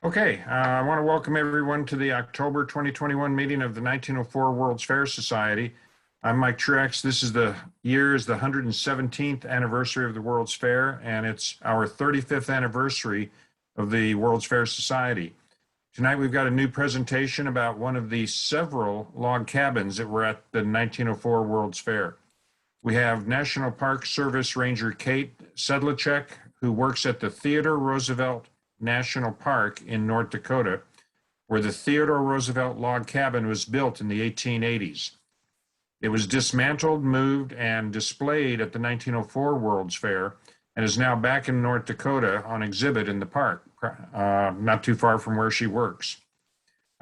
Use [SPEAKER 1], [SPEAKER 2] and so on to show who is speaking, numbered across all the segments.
[SPEAKER 1] I want to welcome everyone to the October 2021 meeting of the 1904 World's Fair Society. I'm Mike Truex. This is the 117th anniversary of the World's Fair, and it's our 35th anniversary of the World's Fair Society. Tonight we've got a new presentation about one of the several log cabins that were at the 1904 World's Fair. We have National Park Service Ranger Kate Sedlacek, who works at the Theodore Roosevelt National Park in North Dakota, where the Theodore Roosevelt log cabin was built in the 1880s. It was dismantled, moved, and displayed at the 1904 World's Fair and is now back in North Dakota on exhibit in the park, not too far from where she works.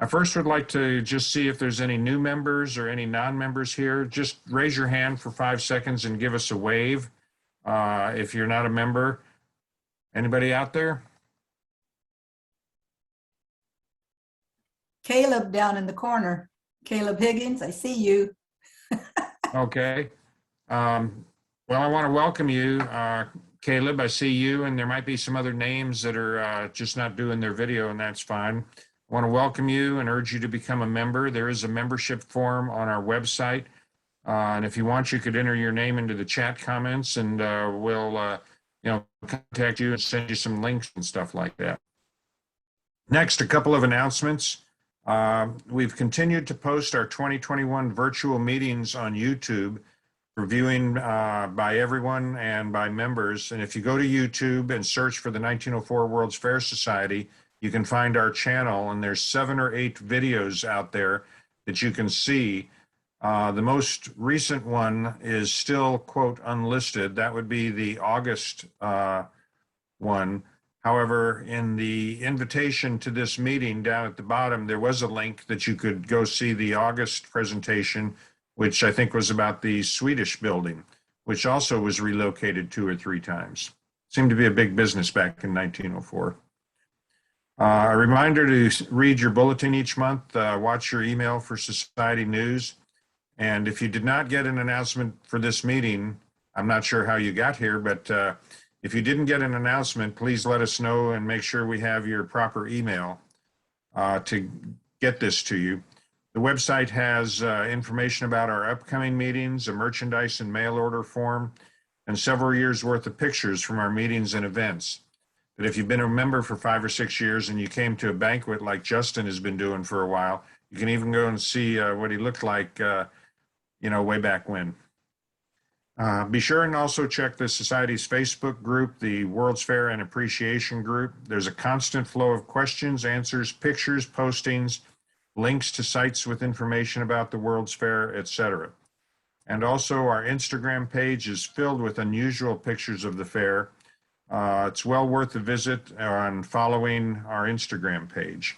[SPEAKER 1] I first would like to just see if there's any new members or any non-members here. Just raise your hand for 5 seconds and give us a wave if you're not a member. Anybody out there?
[SPEAKER 2] Caleb down in the corner. Caleb Higgins, I see you.
[SPEAKER 1] Okay. Well, I want to welcome you, Caleb. I see you, and there might be some other names that are just not doing their video, and that's fine. I want to welcome you and urge you to become a member. There is a membership form on our website, and if you want, you could enter your name into the chat comments, and we'll, contact you and send you some links and stuff like that. Next, a couple of announcements. We've continued to post our 2021 virtual meetings on YouTube for viewing by everyone and by members. And if you go to YouTube and search for the 1904 World's Fair Society, you can find our channel, and there's 7 or 8 videos out there that you can see. The most recent one is still, quote, unlisted. That would be the August one. However, in the invitation to this meeting down at the bottom, there was a link that you could go see the August presentation, which I think was about the Swedish building, which also was relocated 2 or 3 times. Seemed to be a big business back in 1904. A reminder to read your bulletin each month, watch your email for society news. And if you did not get an announcement for this meeting, I'm not sure how you got here, but if you didn't get an announcement, please let us know and make sure we have your proper email to get this to you. The website has information about our upcoming meetings, a merchandise and mail order form, and several years worth of pictures from our meetings and events. But if you've been a member for 5 or 6 years and you came to a banquet like Justin has been doing for a while, you can even go and see what he looked like, way back when. Be sure and also check the Society's Facebook group, the World's Fair and Appreciation Group. There's a constant flow of questions, answers, pictures, postings, links to sites with information about the World's Fair, etc. And also our Instagram page is filled with unusual pictures of the fair. It's well worth a visit on following our Instagram page.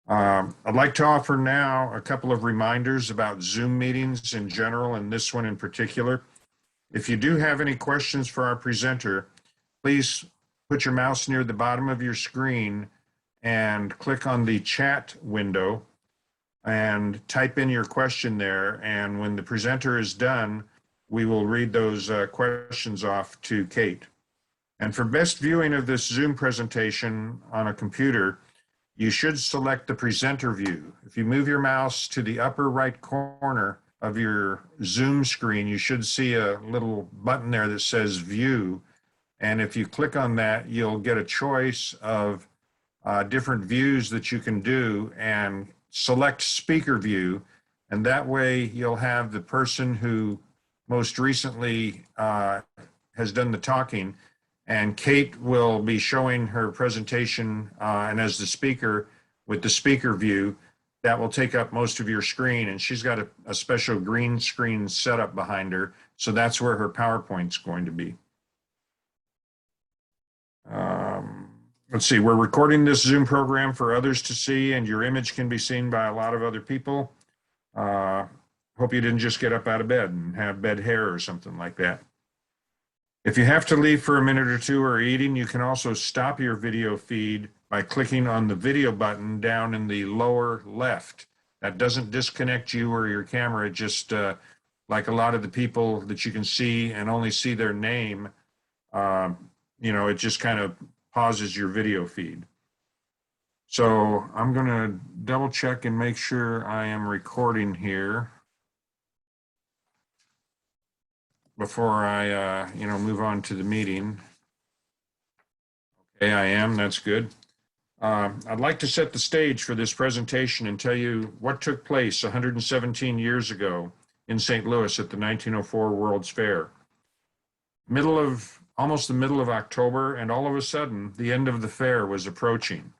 [SPEAKER 1] I'd like to offer now a couple of reminders about Zoom meetings in general and this one in particular. If you do have any questions for our presenter, please put your mouse near the bottom of your screen and click on the chat window and type in your question there. And when the presenter is done, we will read those questions off to Kate. And for best viewing of this Zoom presentation on a computer, you should select the presenter view. If you move your mouse to the upper right corner of your Zoom screen, you should see a little button there that says View. And if you click on that, you'll get a choice of different views that you can do, and select Speaker View. And that way you'll have the person who most recently has done the talking, and Kate will be showing her presentation, and as the speaker with the speaker view, that will take up most of your screen, and she's got a special green screen setup behind her, so that's where her PowerPoint's going to be. Let's see, we're recording this Zoom program for others to see, and your image can be seen by a lot of other people. Hope you didn't just get up out of bed and have bed hair or something like that. If you have to leave for a minute or two or eating, you can also stop your video feed by clicking on the video button down in the lower left. That doesn't disconnect you or your camera, just like a lot of the people that you can see and only see their name, it just kind of pauses your video feed. So I'm going to double check and make sure I am recording here before I, move on to the meeting. Okay, I am. That's good. I'd like to set the stage for this presentation and tell you what took place 117 years ago in St. Louis at the 1904 World's Fair. Almost the middle of October, and all of a sudden, the end of the fair was approaching.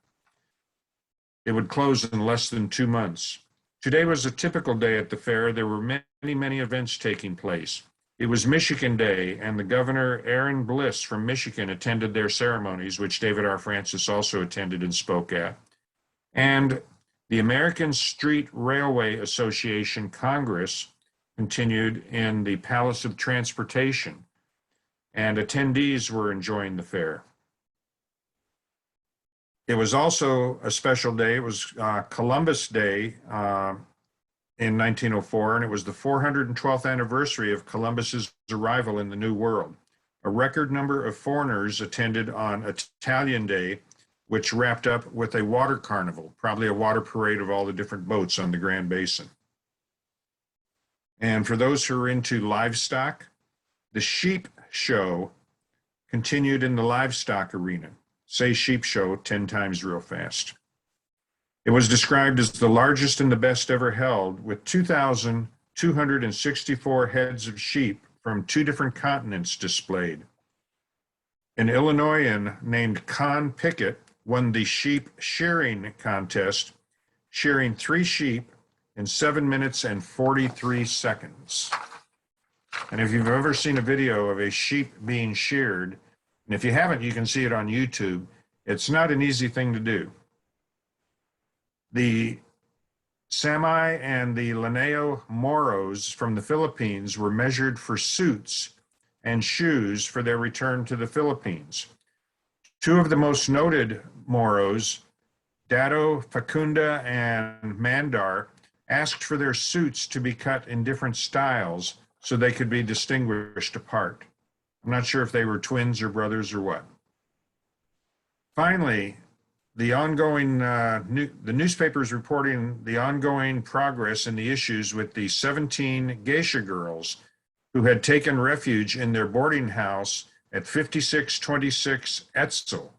[SPEAKER 1] It would close in less than 2 months. Today was a typical day at the fair. There were many, many events taking place. It was Michigan Day, and the Governor Aaron Bliss from Michigan attended their ceremonies, which David R. Francis also attended and spoke at. And the American Street Railway Association Congress continued in the Palace of Transportation, and attendees were enjoying the fair. It was also a special day. It was Columbus Day in 1904, and it was the 412th anniversary of Columbus's arrival in the New World. A record number of foreigners attended on Italian Day, which wrapped up with a water carnival, probably a water parade of all the different boats on the Grand Basin. And for those who are into livestock, the sheep show continued in the livestock arena. Say sheep show 10 times real fast. It was described as the largest and the best ever held, with 2,264 heads of sheep from 2 different continents displayed. An Illinoisan named Con Pickett won the sheep shearing contest, shearing 3 sheep in 7 minutes and 43 seconds. And if you've ever seen a video of a sheep being sheared, and if you haven't, you can see it on YouTube. It's not an easy thing to do. The Sami and the Lanao Moros from the Philippines were measured for suits and shoes for their return to the Philippines. 2 of the most noted Moros, Dado Facunda and Mandar, asked for their suits to be cut in different styles so they could be distinguished apart. I'm not sure if they were twins or brothers or what. Finally, the newspapers reporting the ongoing progress in the issues with the 17 geisha girls who had taken refuge in their boarding house at 5626 Etzel.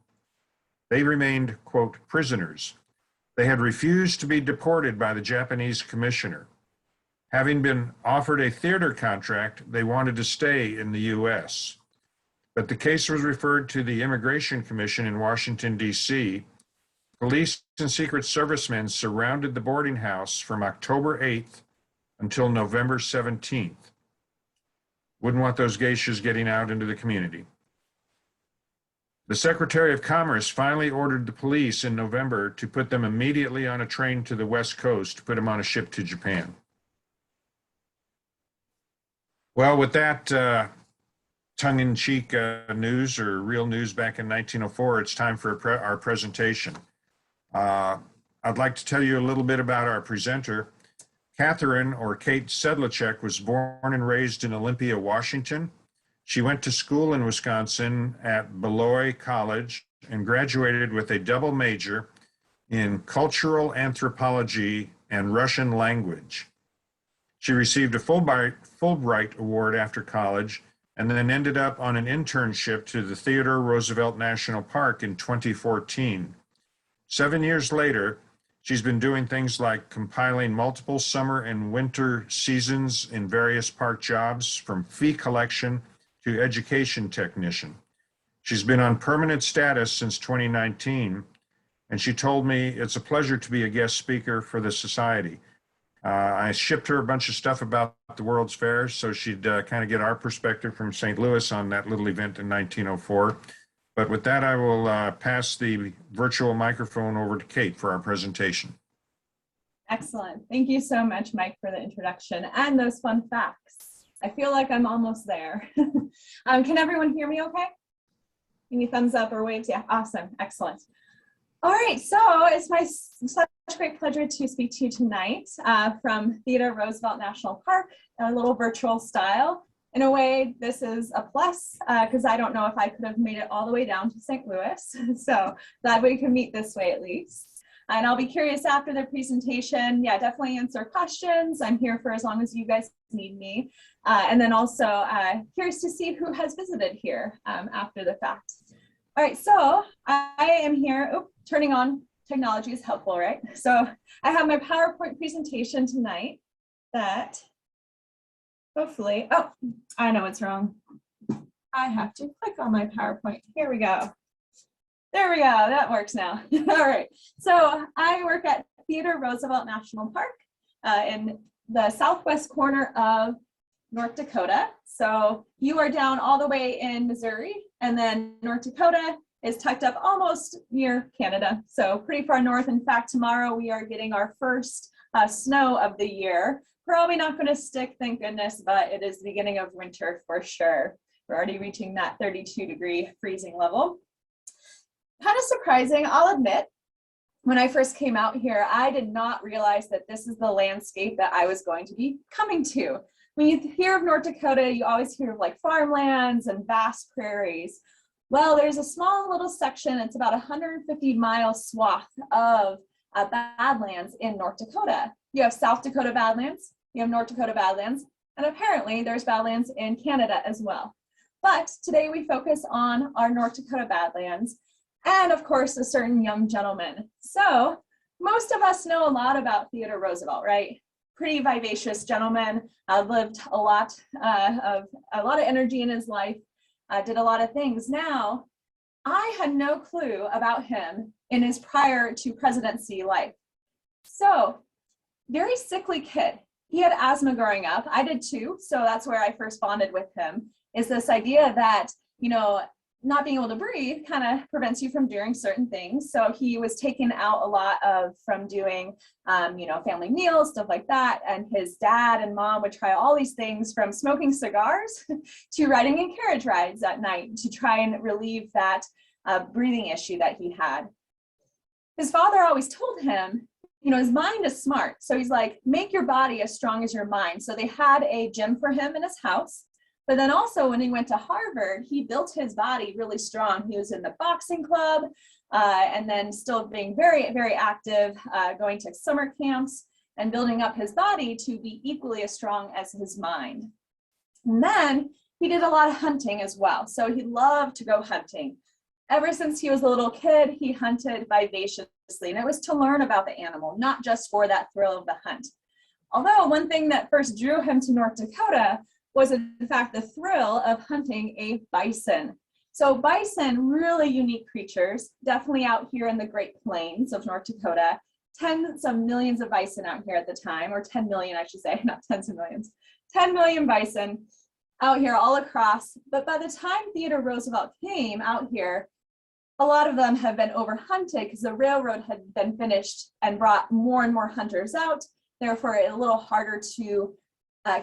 [SPEAKER 1] They remained, quote, prisoners. They had refused to be deported by the Japanese commissioner. Having been offered a theater contract, they wanted to stay in the U.S. But the case was referred to the Immigration Commission in Washington, D.C. Police and Secret Service men surrounded the boarding house from October 8th until November 17th. Wouldn't want those geishas getting out into the community. The Secretary of Commerce finally ordered the police in November to put them immediately on a train to the West Coast, to put them on a ship to Japan. Well, with that tongue-in-cheek news or real news back in 1904, it's time for our presentation. I'd like to tell you a little bit about our presenter. Catherine, or Kate Sedlacek, was born and raised in Olympia, Washington. She went to school in Wisconsin at Beloit College and graduated with a double major in cultural anthropology and Russian language. She received a Fulbright Award after college and then ended up on an internship to the Theodore Roosevelt National Park in 2014. 7 years later, she's been doing things like compiling multiple summer and winter seasons in various park jobs, from fee collection to education technician. She's been on permanent status since 2019, and she told me it's a pleasure to be a guest speaker for the Society. I shipped her a bunch of stuff about the World's Fair, so she'd kind of get our perspective from St. Louis on that little event in 1904. But with that, I will pass the virtual microphone over to Kate for our presentation.
[SPEAKER 3] Excellent. Thank you so much, Mike, for the introduction and those fun facts. I feel like I'm almost there. Can everyone hear me okay? Any thumbs up or waves? Yeah, awesome. Excellent. All right, so it's my such great pleasure to speak to you tonight from Theodore Roosevelt National Park, a little virtual style. In a way, this is a plus because I don't know if I could have made it all the way down to St. Louis. So glad we could meet this way at least. And I'll be curious after the presentation. Yeah, definitely answer questions. I'm here for as long as you guys need me. And then also curious to see who has visited here after the fact. All right, so I am here, turning on technology is helpful, right? So I have my PowerPoint presentation tonight that hopefully, oh, I know what's wrong. I have to click on my PowerPoint. Here we go. There we go, that works now. All right, so I work at Theodore Roosevelt National Park in the southwest corner of North Dakota. So you are down all the way in Missouri, and then North Dakota is tucked up almost near Canada. So pretty far north. In fact, tomorrow we are getting our first snow of the year. Probably not going to stick, thank goodness, but it is the beginning of winter for sure. We're already reaching that 32-degree freezing level. Kind of surprising, I'll admit. When I first came out here, I did not realize that this is the landscape that I was going to be coming to. When you hear of North Dakota, you always hear of like farmlands and vast prairies. Well, there's a small little section, it's about 150-mile swath of badlands in North Dakota. You have South Dakota badlands, you have North Dakota badlands, and apparently there's badlands in Canada as well. But today we focus on our North Dakota badlands, and of course, a certain young gentleman. So most of us know a lot about Theodore Roosevelt, right? Pretty vivacious gentleman, lived a lot of energy in his life, did a lot of things. Now, I had no clue about him in his prior to presidency life. So, very sickly kid. He had asthma growing up. I did too, so that's where I first bonded with him, is this idea that, you know, not being able to breathe kind of prevents you from doing certain things. So he was taken out a lot from doing, family meals, stuff like that. And his dad and mom would try all these things, from smoking cigars to riding in carriage rides at night to try and relieve that breathing issue that he had. His father always told him, you know, his mind is smart. So he's like, make your body as strong as your mind. So they had a gym for him in his house. But then also when he went to Harvard, he built his body really strong. He was in the boxing club and then still being very, very active, going to summer camps and building up his body to be equally as strong as his mind. And then he did a lot of hunting as well. So he loved to go hunting. Ever since he was a little kid, he hunted vivaciously, and it was to learn about the animal, not just for that thrill of the hunt. Although one thing that first drew him to North Dakota was in fact the thrill of hunting a bison. So bison, really unique creatures, definitely out here in the Great Plains of North Dakota. Tens of millions of bison out here at the time, or 10 million, I should say, not tens of millions. 10 million bison out here all across. But by the time Theodore Roosevelt came out here, a lot of them have been overhunted because the railroad had been finished and brought more and more hunters out. Therefore, a little harder to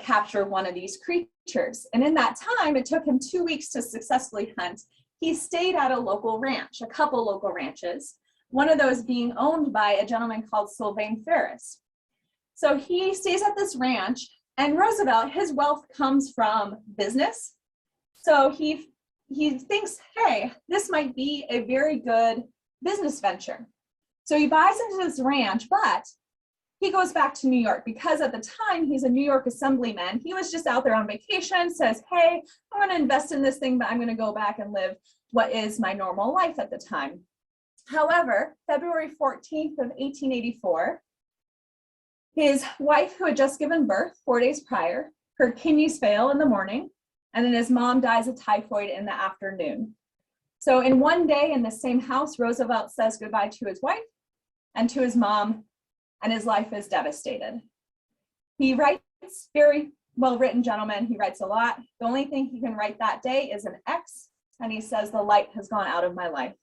[SPEAKER 3] capture one of these creatures. And in that time, it took him 2 weeks to successfully hunt. He stayed at a local ranch, a couple local ranches, one of those being owned by a gentleman called Sylvain Ferris. So he stays at this ranch, and Roosevelt, his wealth comes from business. So he thinks, hey, this might be a very good business venture. So he buys into this ranch, but he goes back to New York because at the time he's a New York assemblyman. He was just out there on vacation, says, hey, I'm going to invest in this thing, but I'm going to go back and live what is my normal life at the time. However, February 14th of 1884, his wife, who had just given birth 4 days prior, her kidneys fail in the morning, and then his mom dies of typhoid in the afternoon. So in one day in the same house, Roosevelt says goodbye to his wife and to his mom, and his life is devastated. He writes, very well-written gentleman, he writes a lot. The only thing he can write that day is an X, and he says, the light has gone out of my life.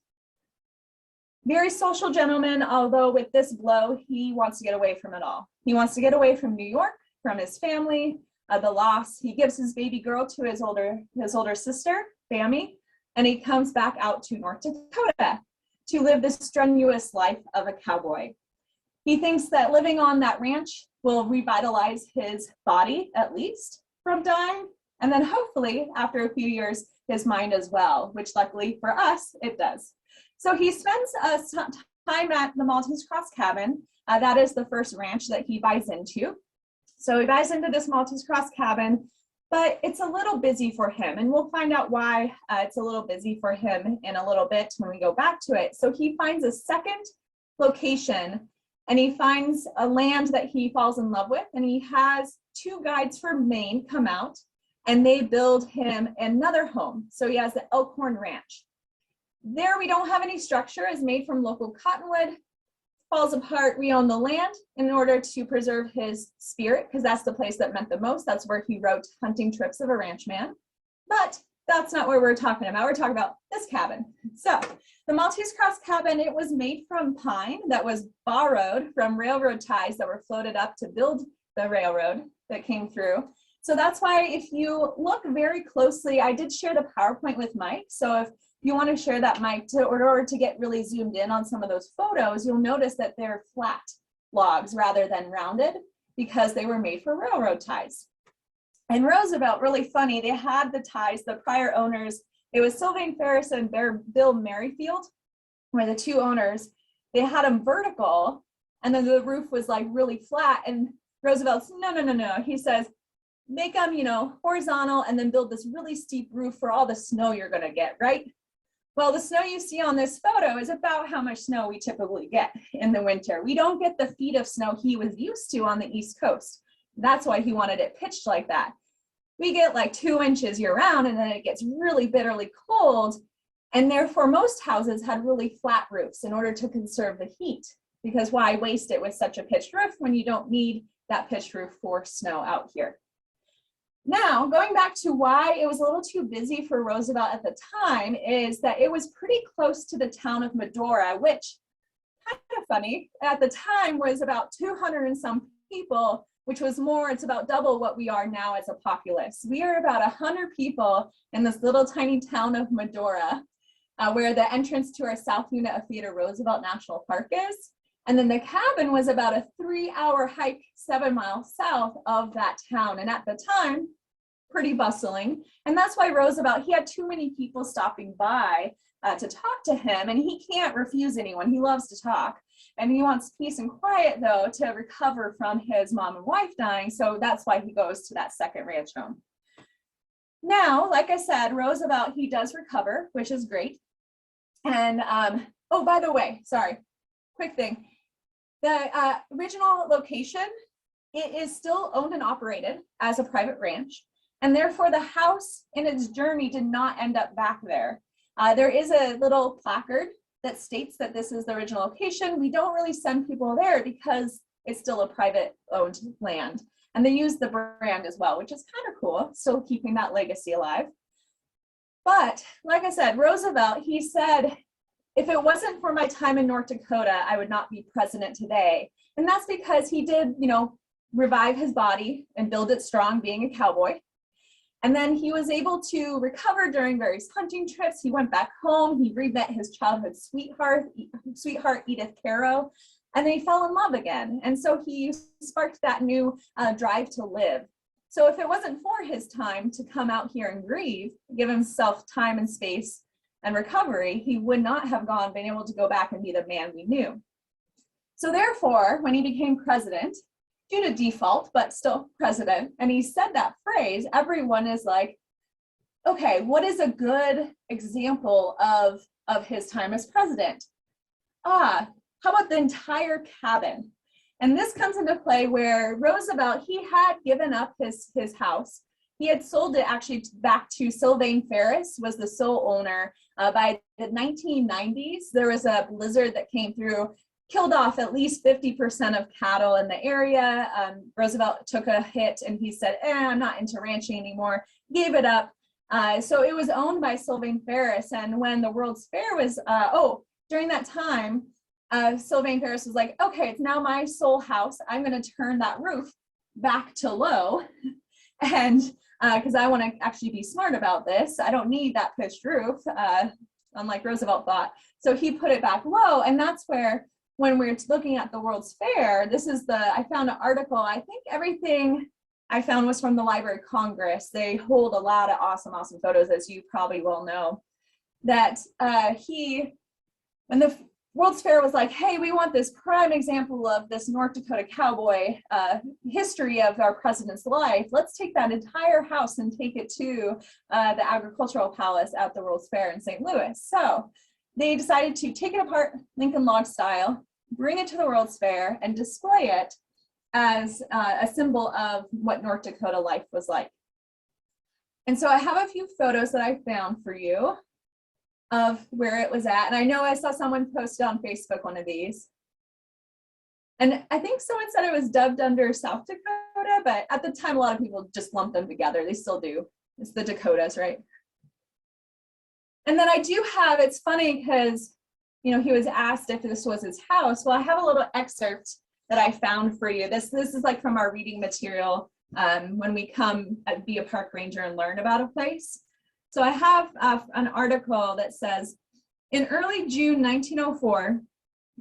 [SPEAKER 3] Very social gentleman, although with this blow, he wants to get away from it all. He wants to get away from New York, from his family, the loss. He gives his baby girl to his older sister, Bammy, and he comes back out to North Dakota to live this strenuous life of a cowboy. He thinks that living on that ranch will revitalize his body, at least, from dying, and then hopefully, after a few years, his mind as well, which luckily for us, it does. So he spends some time at the Maltese Cross cabin. That is the first ranch that he buys into. So he buys into this Maltese Cross cabin, but it's a little busy for him. And we'll find out why it's a little busy for him in a little bit when we go back to it. So he finds a second location, and he finds a land that he falls in love with, and he has 2 guides from Maine come out, and they build him another home. So he has the Elkhorn Ranch. There we don't have any structure. It's made from local cottonwood, falls apart. We own the land in order to preserve his spirit, because that's the place that meant the most. That's where he wrote Hunting Trips of a Ranchman. But that's not what we're talking about. We're talking about this cabin. So the Maltese Cross cabin, it was made from pine that was borrowed from railroad ties that were floated up to build the railroad that came through. So that's why if you look very closely, I did share the PowerPoint with Mike. So if you want to share that, Mike, in order to get really zoomed in on some of those photos, you'll notice that they're flat logs rather than rounded because they were made for railroad ties. And Roosevelt, really funny, they had the ties, the prior owners, it was Sylvain Ferris and Bill Merrifield, were the 2 owners. They had them vertical, and then the roof was like really flat. And Roosevelt's, no. He says, make them, horizontal, and then build this really steep roof for all the snow you're gonna get, right? Well, the snow you see on this photo is about how much snow we typically get in the winter. We don't get the feet of snow he was used to on the East Coast. That's why he wanted it pitched like that. We get like 2 inches year round, and then it gets really bitterly cold. And therefore most houses had really flat roofs in order to conserve the heat, because why waste it with such a pitched roof when you don't need that pitched roof for snow out here. Now, going back to why it was a little too busy for Roosevelt at the time is that it was pretty close to the town of Medora, which, kind of funny, at the time was about 200 and some people, which was more, it's about double what we are now as a populace. We are about 100 people in this little tiny town of Medora, where the entrance to our south unit of Theodore Roosevelt National Park is. And then the cabin was about a 3-hour hike 7 miles south of that town. And at the time, pretty bustling. And that's why Roosevelt, he had too many people stopping by to talk to him, and he can't refuse anyone. He loves to talk. And he wants peace and quiet, though, to recover from his mom and wife dying. So that's why he goes to that second ranch home. Now, like I said, Roosevelt, he does recover, which is great. And, oh, by the way, sorry, quick thing. The original location, it is still owned and operated as a private ranch. And therefore, the house in its journey did not end up back there. There is a little placard that states that this is the original location. We don't really send people there because it's still a private owned land. And they use the brand as well, which is kind of cool, still keeping that legacy alive. But like I said, Roosevelt, he said, if it wasn't for my time in North Dakota, I would not be president today. And that's because he did, revive his body and build it strong being a cowboy. And then he was able to recover during various hunting trips. He went back home. He re-met his childhood sweetheart, Edith Caro, and then he fell in love again. And so he sparked that new drive to live. So if it wasn't for his time to come out here and grieve, give himself time and space and recovery, he would not have been able to go back and be the man we knew. So therefore, when he became president, due to default, but still president, and he said that phrase, everyone is like, okay, what is a good example of his time as president? How about the entire cabin? And this comes into play where Roosevelt, he had given up his house. He had sold it actually back to Sylvain Ferris, was the sole owner. By the 1990s, there was a blizzard that came through, killed off at least 50% of cattle in the area. Roosevelt took a hit and he said, I'm not into ranching anymore, gave it up. So it was owned by Sylvain Ferris. And when the World's Fair was, during that time, Sylvain Ferris was like, okay, it's now my sole house. I'm going to turn that roof back to low. And because I want to actually be smart about this, I don't need that pitched roof, unlike Roosevelt thought. So he put it back low. And that's where, when we're looking at the World's Fair, this is I found an article, I think everything I found was from the Library of Congress. They hold a lot of awesome photos, as you probably will know, that when the World's Fair was like, hey, we want this prime example of this North Dakota cowboy history of our president's life. Let's take that entire house and take it to the Agricultural Palace at the World's Fair in St. Louis. So they decided to take it apart Lincoln log style, bring it to the World's Fair, and display it as a symbol of what North Dakota life was like. And so I have a few photos that I found for you of where it was at. And I know I saw someone posted on Facebook one of these. And I think someone said it was dubbed under South Dakota, but at the time, a lot of people just lumped them together. They still do. It's the Dakotas, right? And then I do have, it's funny because, you know, he was asked if this was his house. Well, I have a little excerpt that I found for you. This is like from our reading material when we come be a park ranger and learn about a place. So I have an article that says, in early June 1904,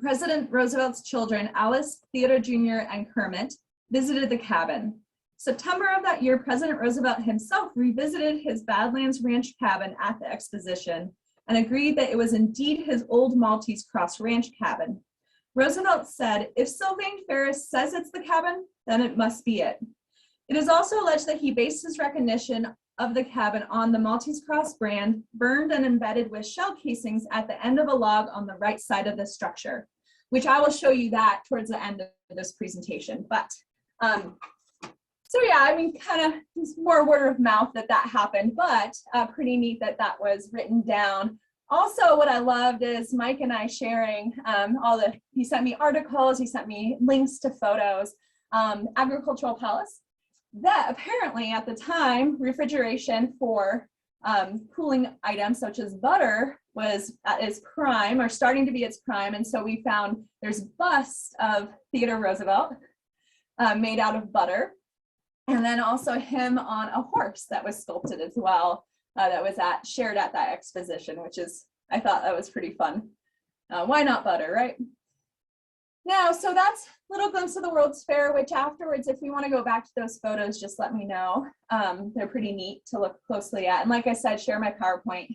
[SPEAKER 3] President Roosevelt's children, Alice, Theodore Jr., and Kermit, visited the cabin. September of that year, President Roosevelt himself revisited his Badlands Ranch cabin at the Exposition and agreed that it was indeed his old Maltese Cross Ranch cabin. Roosevelt said, if Sylvain Ferris says it's the cabin, then it must be it. It is also alleged that he based his recognition of the cabin on the Maltese Cross brand, burned and embedded with shell casings at the end of a log on the right side of the structure, which I will show you that towards the end of this presentation. But so yeah, I mean, kind of just more word of mouth that happened, but pretty neat that that was written down. Also, what I loved is Mike and I sharing he sent me articles, he sent me links to photos, Agricultural Palace. That apparently at the time, refrigeration for cooling items such as butter was at its prime or starting to be its prime. And so we found there's busts of Theodore Roosevelt made out of butter. And then also him on a horse that was sculpted as well, that was shared at that exposition, which is, I thought that was pretty fun. Why not butter, right? Now, so that's a little glimpse of the World's Fair, which afterwards, if we want to go back to those photos, just let me know. They're pretty neat to look closely at. And like I said, share my PowerPoint,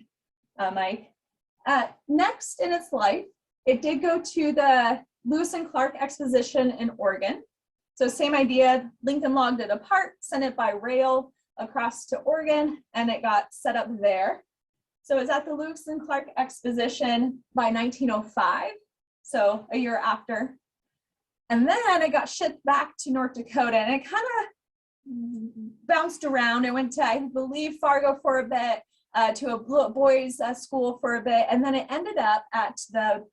[SPEAKER 3] Mike. Next in its life, it did go to the Lewis and Clark Exposition in Oregon. So same idea, Lincoln logged it apart, sent it by rail across to Oregon, and it got set up there. So it's at the Lewis and Clark Exposition by 1905. So a year after. And then it got shipped back to North Dakota and it kind of bounced around. It went to, I believe, Fargo for a bit, to a boys' school for a bit. And then it ended up at the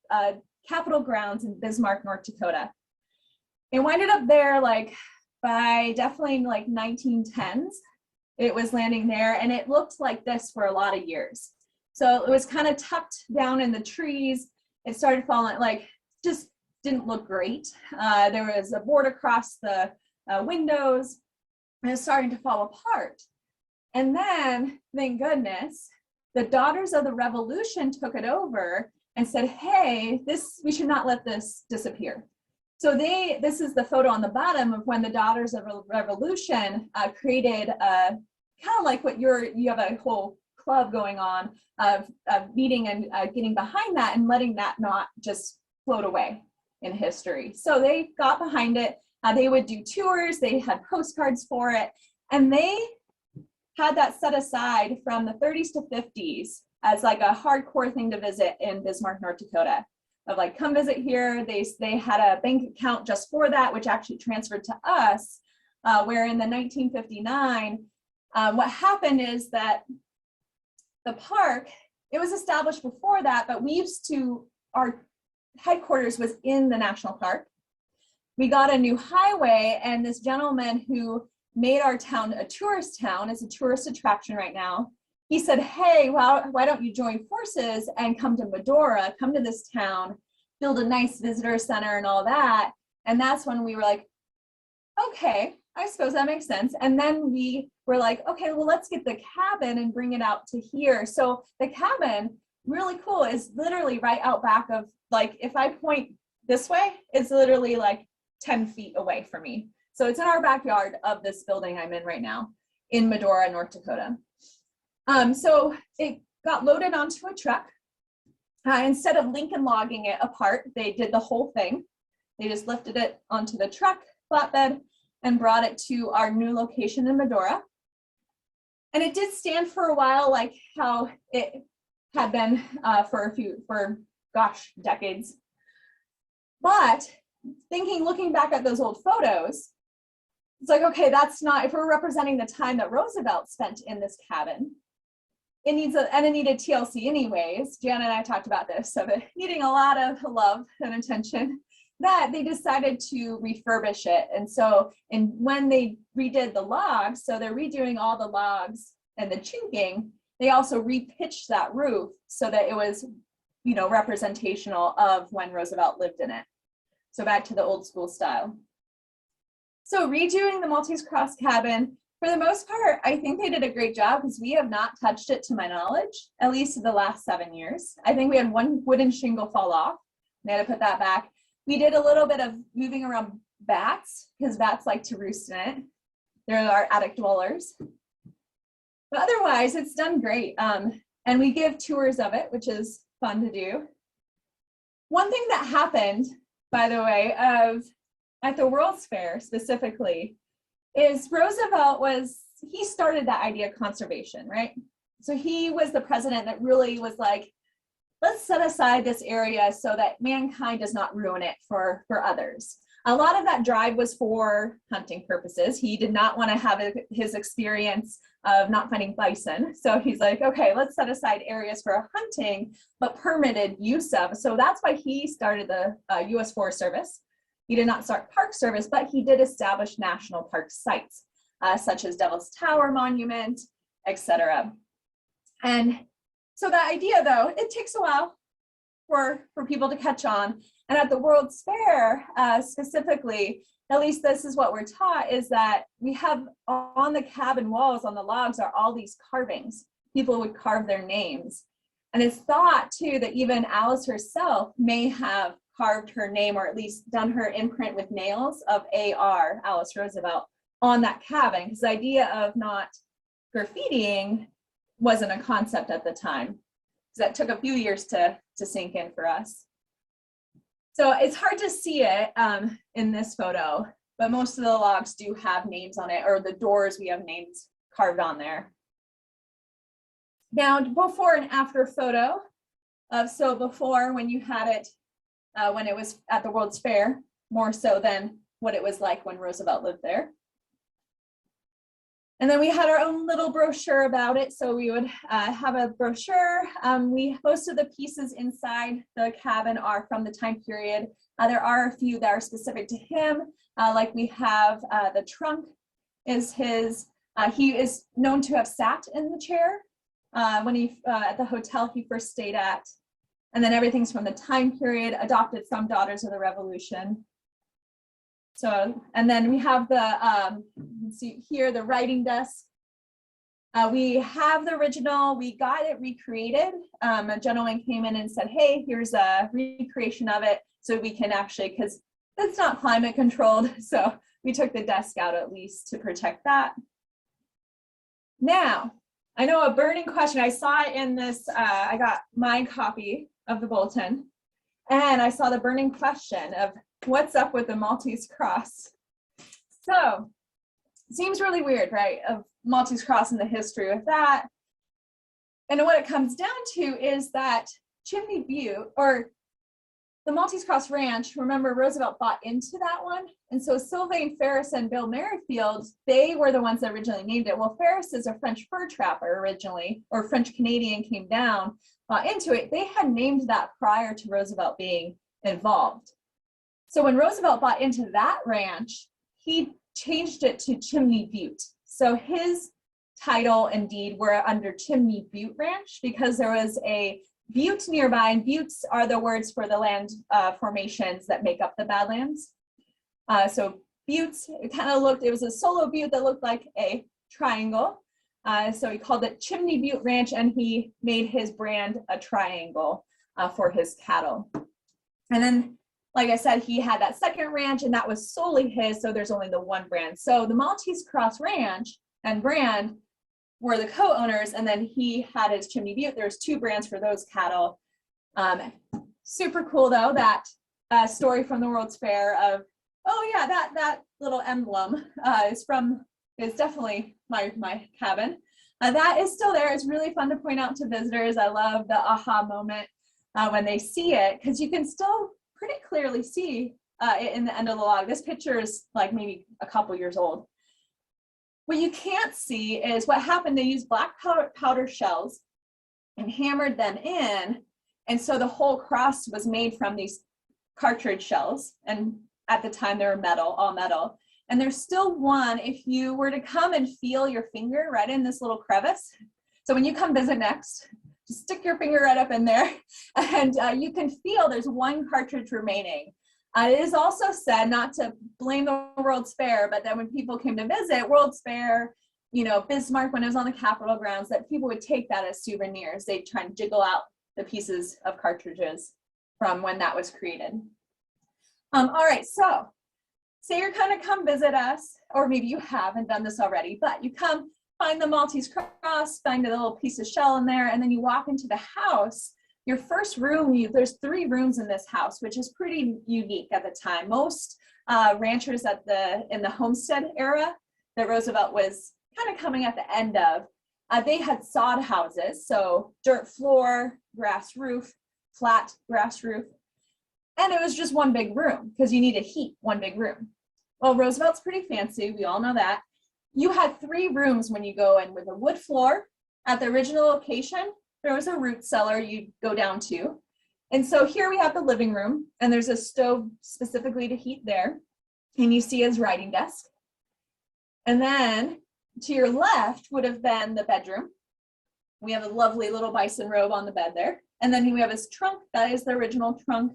[SPEAKER 3] Capitol grounds in Bismarck, North Dakota. It winded up there like by definitely like 1910s. It was landing there and it looked like this for a lot of years. So it was kind of tucked down in the trees. It started falling, like, just didn't look great. There was a board across the windows, and it was starting to fall apart. And then, thank goodness, the Daughters of the Revolution took it over and said, hey, we should not let this disappear. So this is the photo on the bottom of when the Daughters of the Revolution created kind of like what you have a whole club going on of meeting and getting behind that and letting that not just float away in history. So they got behind it. They would do tours. They had postcards for it. And they had that set aside from the 30s to 50s as like a hardcore thing to visit in Bismarck, North Dakota. Of like, come visit here. They had a bank account just for that, which actually transferred to us, where in the 1959, what happened is that the park, it was established before that, but our headquarters was in the national park. We got a new highway, and this gentleman who made our town a tourist town, it's a tourist attraction right now. He said, hey, well, why don't you join forces and come to Medora, come to this town, build a nice visitor center and all that. And that's when we were like, okay, I suppose that makes sense. And then we were like, okay, well, let's get the cabin and bring it out to here. So the cabin, really cool, is literally right out back of, like, if I point this way, it's literally like 10 feet away from me. So it's in our backyard of this building I'm in right now in Medora, North Dakota. So it got loaded onto a truck instead of Lincoln logging it apart, they did the whole thing. They just lifted it onto the truck flatbed and brought it to our new location in Medora. And it did stand for a while, like how it had been for decades. But looking back at those old photos, it's like, okay, that's not, if we're representing the time that Roosevelt spent in this cabin, it needed TLC anyways. Jan and I talked about this, of it needing a lot of love and attention, that they decided to refurbish it. And so, when they redid the logs, so they're redoing all the logs and the chinking, they also repitched that roof so that it was, representational of when Roosevelt lived in it. So back to the old school style. So redoing the Maltese Cross cabin, for the most part, I think they did a great job because we have not touched it to my knowledge, at least in the last 7 years. I think we had one wooden shingle fall off. They had to put that back. We did a little bit of moving around bats because bats like to roost in it. They're our attic dwellers. But otherwise, it's done great. And we give tours of it, which is fun to do. One thing that happened, by the way, at the World's Fair specifically, is Roosevelt he started that idea of conservation, right? So he was the president that really was like, let's set aside this area so that mankind does not ruin it for others. A lot of that drive was for hunting purposes. He did not want to have his experience of not finding bison. So he's like, okay, let's set aside areas for hunting, but permitted use of. So that's why he started the U.S. Forest Service. He did not start Park Service, but he did establish national park sites, such as Devil's Tower Monument, etc. And so the idea, though, it takes a while for people to catch on. And at the World's Fair, specifically, at least this is what we're taught, is that we have on the cabin walls, on the logs, are all these carvings. People would carve their names. And it's thought, too, that even Alice herself may have carved her name, or at least done her imprint with nails of AR, Alice Roosevelt, on that cabin, because the idea of not graffitiing wasn't a concept at the time. So that took a few years to sink in for us. So it's hard to see it in this photo, but most of the logs do have names on it, or the doors, we have names carved on there. Now, before and after photo. So before, when you had it, when it was at the World's Fair, more so than what it was like when Roosevelt lived there. And then we had our own little brochure about it. So we would have a brochure. Most of the pieces inside the cabin are from the time period. There are a few that are specific to him. Like we have the trunk is his, he is known to have sat in the chair when he, at the hotel he first stayed at. And then everything's from the time period, adopted from Daughters of the Revolution. So, and then we have the, let's see here, the writing desk. We have the original, we got it recreated. A gentleman came in and said, hey, here's a recreation of it. So we can actually, because it's not climate controlled. So we took the desk out at least to protect that. Now, I know a burning question. I saw it in this, I got my copy of the bulletin, and I saw the burning question of what's up with the Maltese Cross. So it seems really weird, right? Of Maltese Cross and the history with that. And what it comes down to is that Chimney Butte, or the Maltese Cross Ranch, remember Roosevelt bought into that one. And so Sylvain Ferris and Bill Merrifield, they were the ones that originally named it. Well, Ferris is a French fur trapper originally, or French Canadian, came down into it. They had named that prior to Roosevelt being involved. So when Roosevelt bought into that ranch, he changed it to Chimney Butte. So his title and deed were under Chimney Butte Ranch because there was a butte nearby, and buttes are the words for the land formations that make up the Badlands. So buttes, it kind of looked, it was a solo butte that looked like a triangle. So he called it Chimney Butte Ranch, and he made his brand a triangle for his cattle. And then, like I said, he had that second ranch, and that was solely his, so there's only the one brand. So the Maltese Cross Ranch and brand were the co-owners, and then he had his Chimney Butte. There's two brands for those cattle. Super cool though, that story from the World's Fair of, oh yeah, that little emblem is definitely my cabin. That is still there. It's really fun to point out to visitors. I love the aha moment when they see it, because you can still pretty clearly see it in the end of the log. This picture is like maybe a couple years old. What you can't see is what happened. They used black powder shells and hammered them in. And so the whole cross was made from these cartridge shells. And at the time they were metal, all metal. And there's still one, if you were to come and feel your finger right in this little crevice. So when you come visit next, just stick your finger right up in there and you can feel there's one cartridge remaining. It is also said, not to blame the World's Fair, but that when people came to visit World's Fair, you know, Bismarck, when it was on the Capitol grounds, that people would take that as souvenirs. They'd try and jiggle out the pieces of cartridges from when that was created. All right, so say you're kind of come visit us, or maybe you haven't done this already, but you come find the Maltese cross, find a little piece of shell in there, and then you walk into the house. Your first room, there's 3 rooms in this house, which is pretty unique at the time. Most ranchers in the homestead era that Roosevelt was kind of coming at the end of, they had sod houses, so dirt floor, grass roof, flat grass roof, and it was just one big room because you need to heat one big room. Well, Roosevelt's pretty fancy, we all know that. You had 3 rooms when you go in, with a wood floor. At the original location, there was a root cellar you'd go down to. And so here we have the living room, and there's a stove specifically to heat there. And you see his writing desk. And then to your left would have been the bedroom. We have a lovely little bison robe on the bed there. And then we have his trunk. That is the original trunk.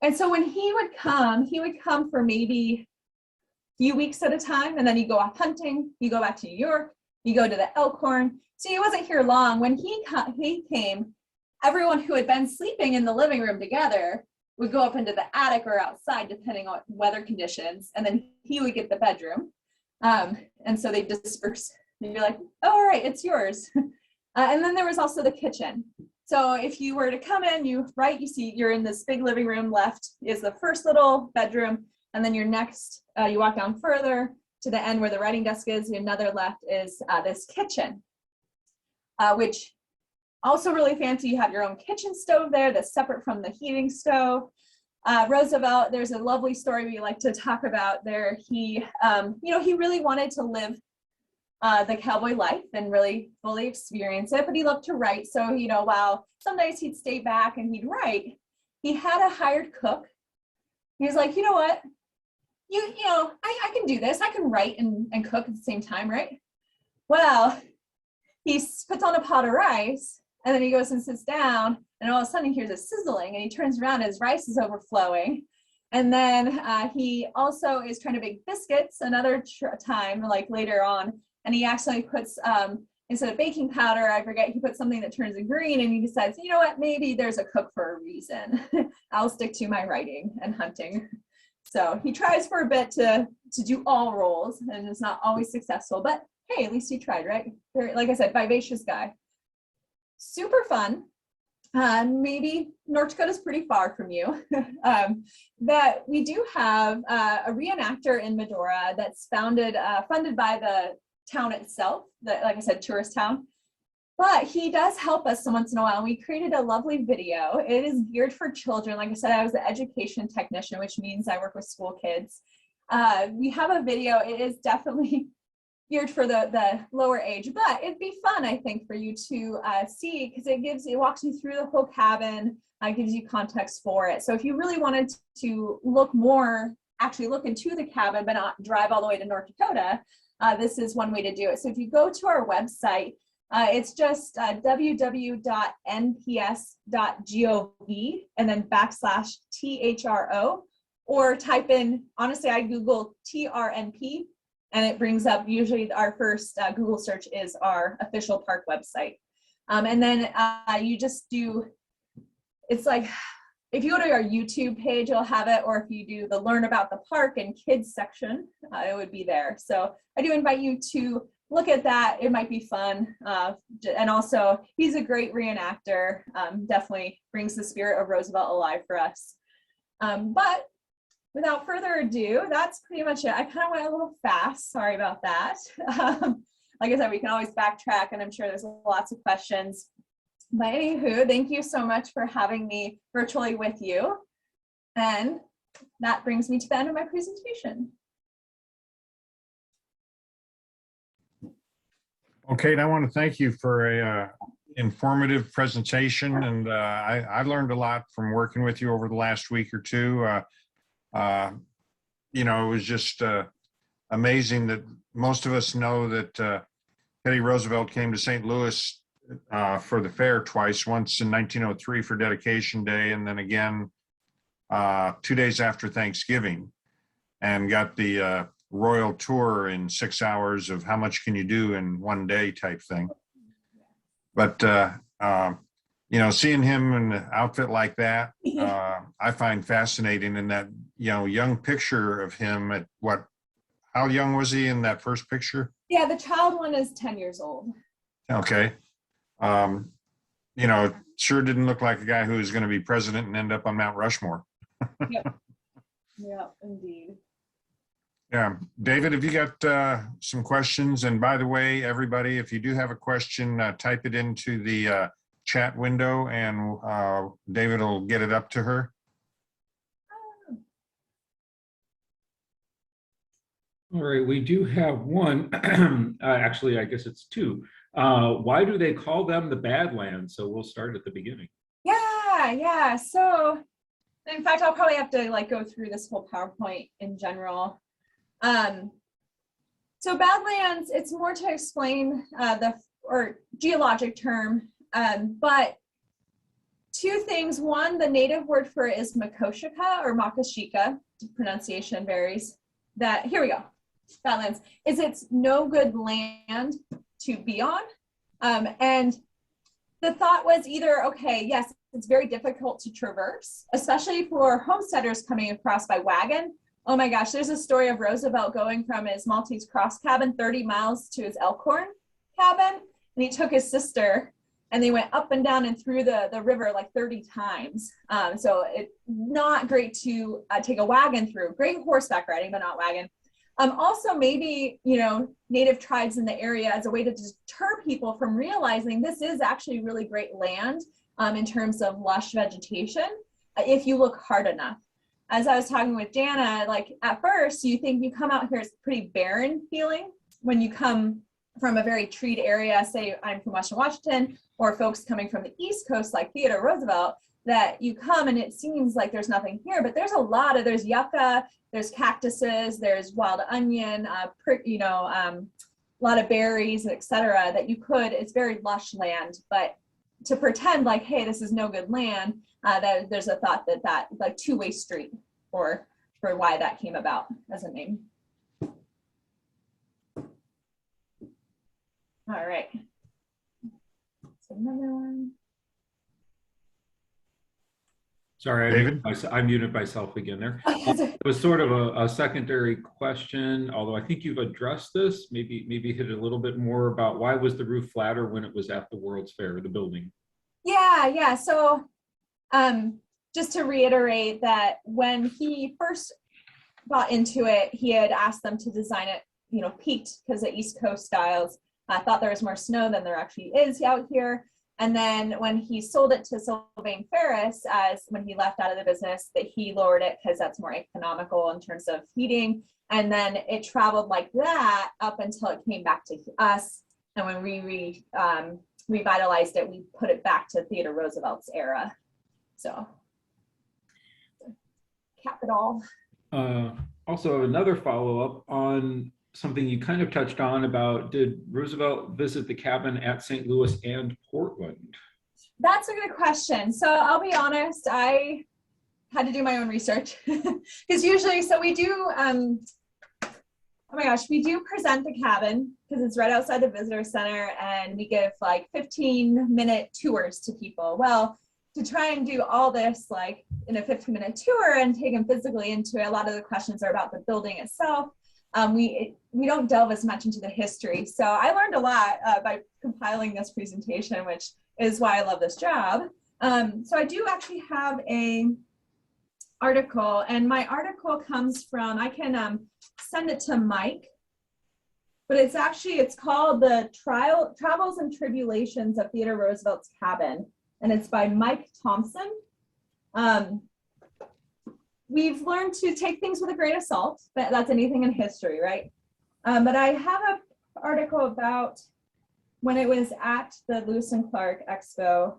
[SPEAKER 3] And so when he would come for maybe a few weeks at a time, and then he'd go off hunting, you go back to New York, you go to the Elkhorn. So he wasn't here long. When he came, everyone who had been sleeping in the living room together would go up into the attic or outside, depending on weather conditions, and then he would get the bedroom. And so they disperse. And you're like, oh, all right, it's yours. And then there was also the kitchen. So if you were to come in, you see you're in this big living room. Left is the first little bedroom, and then your next, you walk down further to the end where the writing desk is. Another left is this kitchen, which also really fancy. You have your own kitchen stove there that's separate from the heating stove. Roosevelt, there's a lovely story we like to talk about there. He, he really wanted to live the cowboy life and really fully experience it, but he loved to write. So, while some days he'd stay back and he'd write, he had a hired cook. He was like, you know what? I can do this. I can write and cook at the same time, right? Well, he puts on a pot of rice, and then he goes and sits down, and all of a sudden he hears a sizzling, and he turns around and his rice is overflowing. And then he also is trying to bake biscuits another time, like later on, and he actually puts, instead of baking powder, I forget, he puts something that turns green, and he decides, you know what, maybe there's a cook for a reason. I'll stick to my writing and hunting. So he tries for a bit to do all roles, and it's not always successful, but hey, at least he tried, right? Like I said, vivacious guy. Super fun. Maybe North Dakota is pretty far from you. That we do have a reenactor in Medora that's funded by the town itself, like I said, tourist town. But he does help us once in a while. We created a lovely video. It is geared for children. Like I said, I was an education technician, which means I work with school kids. We have a video. It is definitely geared for the lower age, but it'd be fun, I think, for you to see, because it walks you through the whole cabin, gives you context for it. So if you really wanted to actually look into the cabin, but not drive all the way to North Dakota, this is one way to do it. So if you go to our website, it's just www.nps.gov and then /THRO, or type in, honestly, I Google TRNP, and it brings up, usually our first Google search is our official park website. And then you just do, it's like, if you go to our YouTube page, you'll have it, or if you do the Learn About the Park and Kids section, it would be there. So I do invite you to look at that. It might be fun. And also, he's a great reenactor. Definitely brings the spirit of Roosevelt alive for us. But without further ado, that's pretty much it. I kind of went a little fast. Sorry about that. Like I said, we can always backtrack, and I'm sure there's lots of questions. But anywho, thank you so much for having me virtually with you. And that brings me to the end of my presentation.
[SPEAKER 1] Okay, and I want to thank you for a informative presentation, and I learned a lot from working with you over the last week or two. You know, it was just amazing that most of us know that Teddy Roosevelt came to St. Louis for the fair twice, once in 1903 for Dedication Day, and then again 2 days after Thanksgiving, and got the royal tour in 6 hours of how much can you do in one day type thing. But, you know, seeing him in an outfit like that, I find fascinating. In that, you know, young picture of him at what, how young was he in that first picture?
[SPEAKER 3] Yeah, the child one is 10 years old.
[SPEAKER 1] Okay. You know, sure didn't look like a guy who was going to be president and end up on Mount Rushmore.
[SPEAKER 3] Yep. Yeah, indeed.
[SPEAKER 1] Yeah, David, have you got some questions? And by the way, everybody, if you do have a question, type it into the chat window, and David will get it up to her.
[SPEAKER 4] All right, we do have one. Actually, I guess it's two. Why do they call them the Badlands? So we'll start at the beginning.
[SPEAKER 3] Yeah. So, in fact, I'll probably have to like go through this whole PowerPoint in general. So Badlands, it's more to explain or geologic term, but two things. One, the native word for it is Makoshika or Makashika, pronunciation varies. That, here we go, Badlands, is it's no good land to be on. And the thought was either, okay, yes, it's very difficult to traverse, especially for homesteaders coming across by wagon. Oh my gosh, there's a story of Roosevelt going from his Maltese Cross cabin 30 miles to his Elkhorn cabin, and he took his sister and they went up and down and through the river like 30 times. So it's not great to take a wagon through. Great horseback riding, but not wagon. Also, maybe, you know, native tribes in the area as a way to deter people from realizing this is actually really great land in terms of lush vegetation, if you look hard enough. As I was talking with Jana, like at first you think you come out here, it's pretty barren feeling when you come from a very treed area. Say I'm from Western Washington, or folks coming from the East Coast like Theodore Roosevelt, that you come and it seems like there's nothing here, but there's there's yucca, there's cactuses, there's wild onion, a lot of berries, etc. that you could, it's very lush land. But to pretend like, hey, this is no good land, that there's a thought that like two-way street for why that came about as a name. All right. So another one.
[SPEAKER 4] Sorry,
[SPEAKER 1] David?
[SPEAKER 4] I muted myself again there. It was sort of a secondary question, although I think you've addressed this, maybe hit a little bit more about why was the roof flatter when it was at the World's Fair, the building?
[SPEAKER 3] Yeah. So just to reiterate that when he first got into it, he had asked them to design it, you know, peaked because the East Coast styles thought there was more snow than there actually is out here. And then when he sold it to Sylvain Ferris, as when he left out of the business, that he lowered it because that's more economical in terms of heating. And then it traveled like that up until it came back to us. And when we revitalized it, we put it back to Theodore Roosevelt's era. So cap it all.
[SPEAKER 4] Also, another follow-up on something you kind of touched on about, did Roosevelt visit the cabin at St. Louis and Portland?
[SPEAKER 3] That's a good question. So I'll be honest, I had to do my own research because usually, so we do, oh my gosh, we do present the cabin because it's right outside the visitor center, and we give like 15-minute tours to people. Well, to try and do all this like in a 15-minute tour and take them physically into it, a lot of the questions are about the building itself. we don't delve as much into the history. So I learned a lot by compiling this presentation, which is why I love this job. So I do actually have a article, and my article comes from, I can send it to Mike, but it's called The Travels and Tribulations of Theodore Roosevelt's Cabin, and it's by Mike Thompson. We've learned to take things with a grain of salt, but that's anything in history, right? But I have an article about when it was at the Lewis and Clark Expo.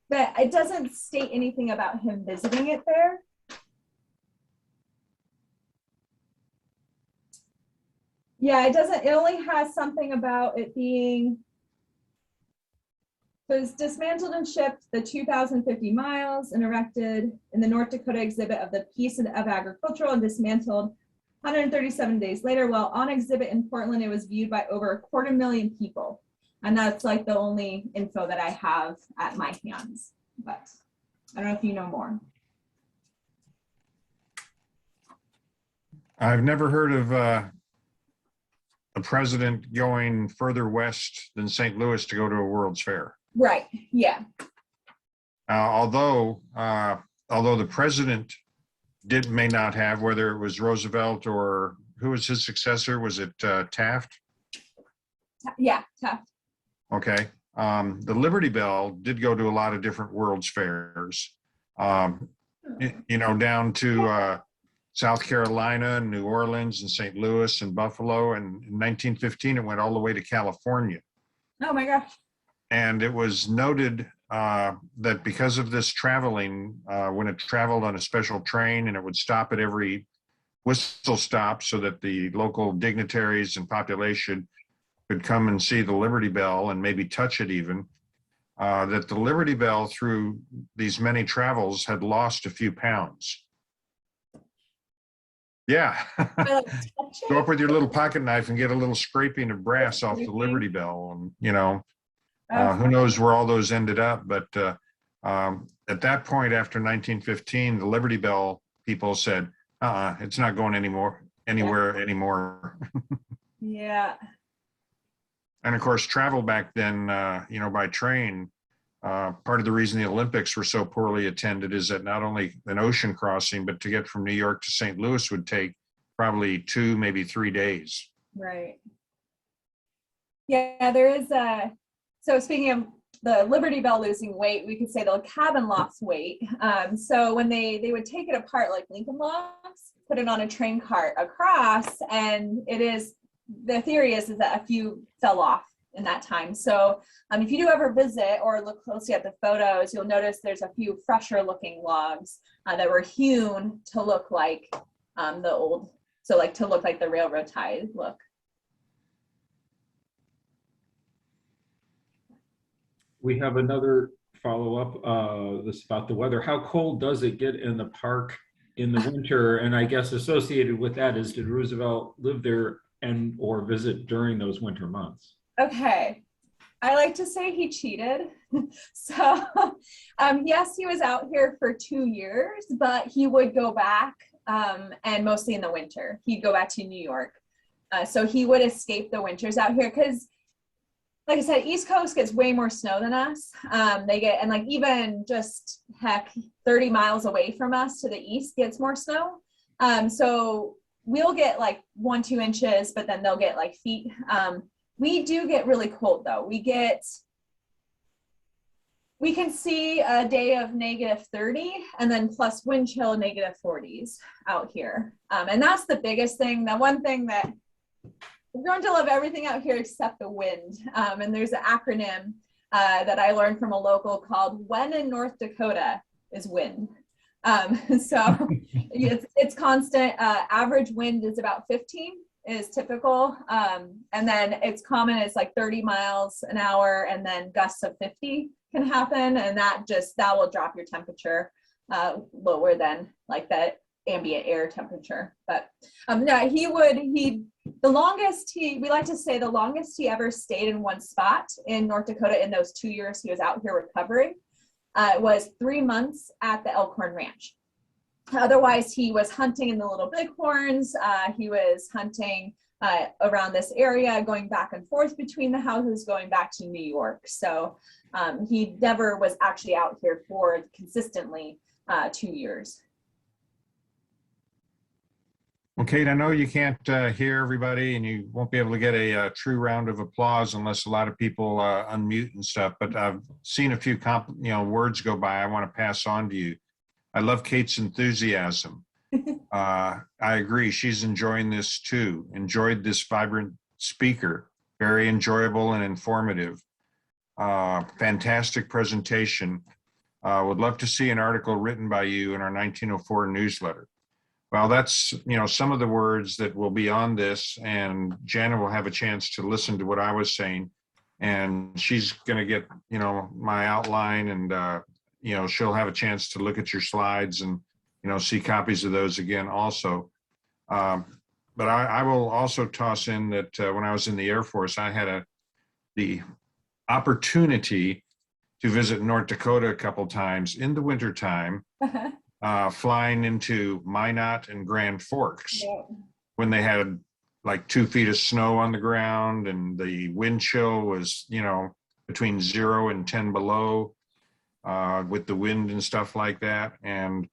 [SPEAKER 3] But it doesn't state anything about him visiting it there. Yeah, it doesn't, it only has something about it being, so it's dismantled and shipped the 2,050 miles and erected in the North Dakota exhibit of the Peace of Agricultural and dismantled 137 days later. While on exhibit in Portland, it was viewed by over 250,000 people. And that's like the only info that I have at my hands, but I don't know if you know more.
[SPEAKER 1] I've never heard of a president going further west than St. Louis to go to a World's Fair.
[SPEAKER 3] Right, yeah.
[SPEAKER 1] Although the president may not have, whether it was Roosevelt or who was his successor, was it Taft?
[SPEAKER 3] Yeah, Taft.
[SPEAKER 1] Okay. The Liberty Bell did go to a lot of different World's Fairs, you know, down to South Carolina, and New Orleans, and St. Louis, and Buffalo. And in 1915, it went all the way to California.
[SPEAKER 3] Oh my gosh.
[SPEAKER 1] And it was noted that because of this traveling, when it traveled on a special train and it would stop at every whistle stop so that the local dignitaries and population could come and see the Liberty Bell and maybe touch it even, that the Liberty Bell through these many travels had lost a few pounds. Yeah. Go up with your little pocket knife and get a little scraping of brass off the Liberty Bell, and you know, who knows where all those ended up. But at that point, after 1915, the Liberty Bell people said, it's not going anymore, anywhere anymore.
[SPEAKER 3] Yeah.
[SPEAKER 1] And of course, travel back then, you know, by train, part of the reason the Olympics were so poorly attended is that not only an ocean crossing, but to get from New York to St. Louis would take probably 2, maybe 3 days.
[SPEAKER 3] Right. Yeah, there is a, so speaking of the Liberty Bell losing weight, we could say the cabin lost weight. So when they would take it apart like Lincoln Logs, put it on a train cart across, and it is, the theory is that a few fell off in that time. So if you do ever visit or look closely at the photos, you'll notice there's a few fresher looking logs that were hewn to look like the old, so like to look like the railroad ties look.
[SPEAKER 4] We have another follow-up, this about the weather. How cold does it get in the park in the winter? And I guess associated with that is, did Roosevelt live there and or visit during those winter months?
[SPEAKER 3] Okay, I like to say he cheated. So yes, he was out here for 2 years, but he would go back and mostly in the winter. He'd go back to New York. So he would escape the winters out here because, like I said, East Coast gets way more snow than us. They get, and like even just heck, 30 miles away from us to the east gets more snow. So we'll get like 1-2 inches, but then they'll get like feet. We do get really cold though. We can see a day of -30 and then plus wind chill -40s out here. And that's the biggest thing. The one thing that we're going to love everything out here except the wind. And there's an acronym that I learned from a local called "When in North Dakota is wind." So it's constant. Average wind is about 15 is typical. And then it's common, it's like 30 miles an hour, and then gusts of 50 can happen. And that will drop your temperature lower than like that ambient air temperature. But no, the longest we like to say the longest he ever stayed in one spot in North Dakota in those 2 years he was out here recovering was 3 months at the Elkhorn Ranch. Otherwise, he was hunting in the Little Bighorns. He was hunting around this area, going back and forth between the houses, going back to New York. So he never was actually out here for consistently 2 years.
[SPEAKER 1] Well, Kate, I know you can't hear everybody and you won't be able to get a true round of applause unless a lot of people unmute and stuff, but I've seen a few words go by I want to pass on to you. I love Kate's enthusiasm. I agree. She's enjoying this too. Enjoyed this vibrant speaker. Very enjoyable and informative. Fantastic presentation. Would love to see an article written by you in our 1904 newsletter. Well, that's, some of the words that will be on this, and Jana will have a chance to listen to what I was saying, and she's going to get, my outline, and, she'll have a chance to look at your slides and, see copies of those again also. But I will also toss in that when I was in the Air Force, I had the opportunity to visit North Dakota a couple times in the wintertime. Flying into Minot and Grand Forks when they had like 2 feet of snow on the ground and the wind chill was, between 0 and 10 below with the wind and stuff like that. And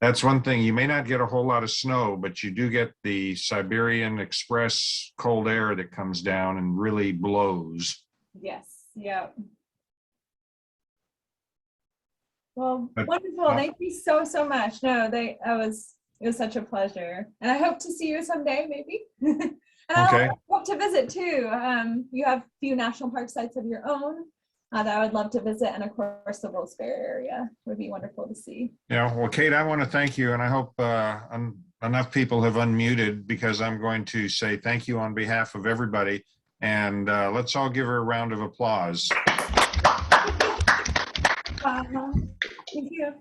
[SPEAKER 1] that's one thing, you may not get a whole lot of snow, but you do get the Siberian Express cold air that comes down and really blows.
[SPEAKER 3] Yes, yeah. Well, wonderful. Thank you so much. No, it was such a pleasure. And I hope to see you someday, maybe. And
[SPEAKER 1] Okay.
[SPEAKER 3] I hope to visit too. You have a few national park sites of your own that I would love to visit. And of course, the World's Fair area would be wonderful to see.
[SPEAKER 1] Yeah, well, Kate, I want to thank you. And I hope enough people have unmuted because I'm going to say thank you on behalf of everybody. And let's all give her a round of applause.
[SPEAKER 3] Thank you.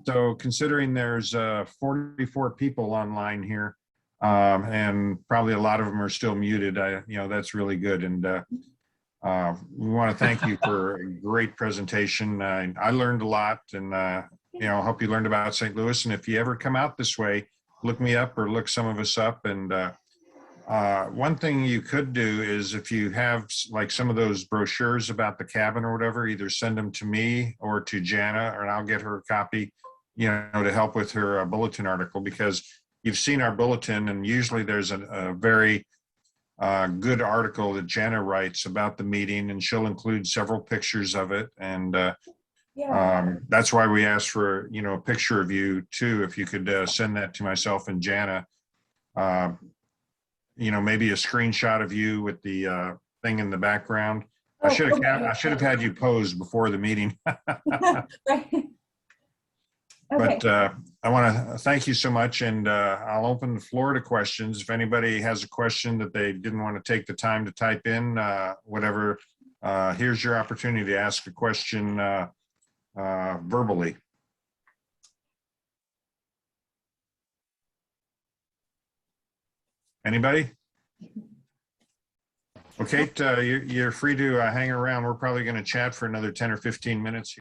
[SPEAKER 1] So considering there's 44 people online here, and probably a lot of them are still muted, that's really good. And we want to thank you for a great presentation. I learned a lot, and I hope you learned about St. Louis. And if you ever come out this way, look me up or look some of us up. And one thing you could do is if you have like some of those brochures about the cabin or whatever, either send them to me or to Jana, and I'll get her a copy, to help with her bulletin article, because you've seen our bulletin and usually there's a very good article that Jana writes about the meeting, and she'll include several pictures of it. And that's why we asked for, a picture of you too, if you could send that to myself and Jana. Maybe a screenshot of you with the thing in the background. I should have had you pose before the meeting.
[SPEAKER 3] Right.
[SPEAKER 1] But I want to thank you so much, and I'll open the floor to questions. If anybody has a question that they didn't want to take the time to type in, whatever, here's your opportunity to ask a question verbally. Anybody? Okay, you're free to hang around. We're probably going to chat for another 10 or 15 minutes.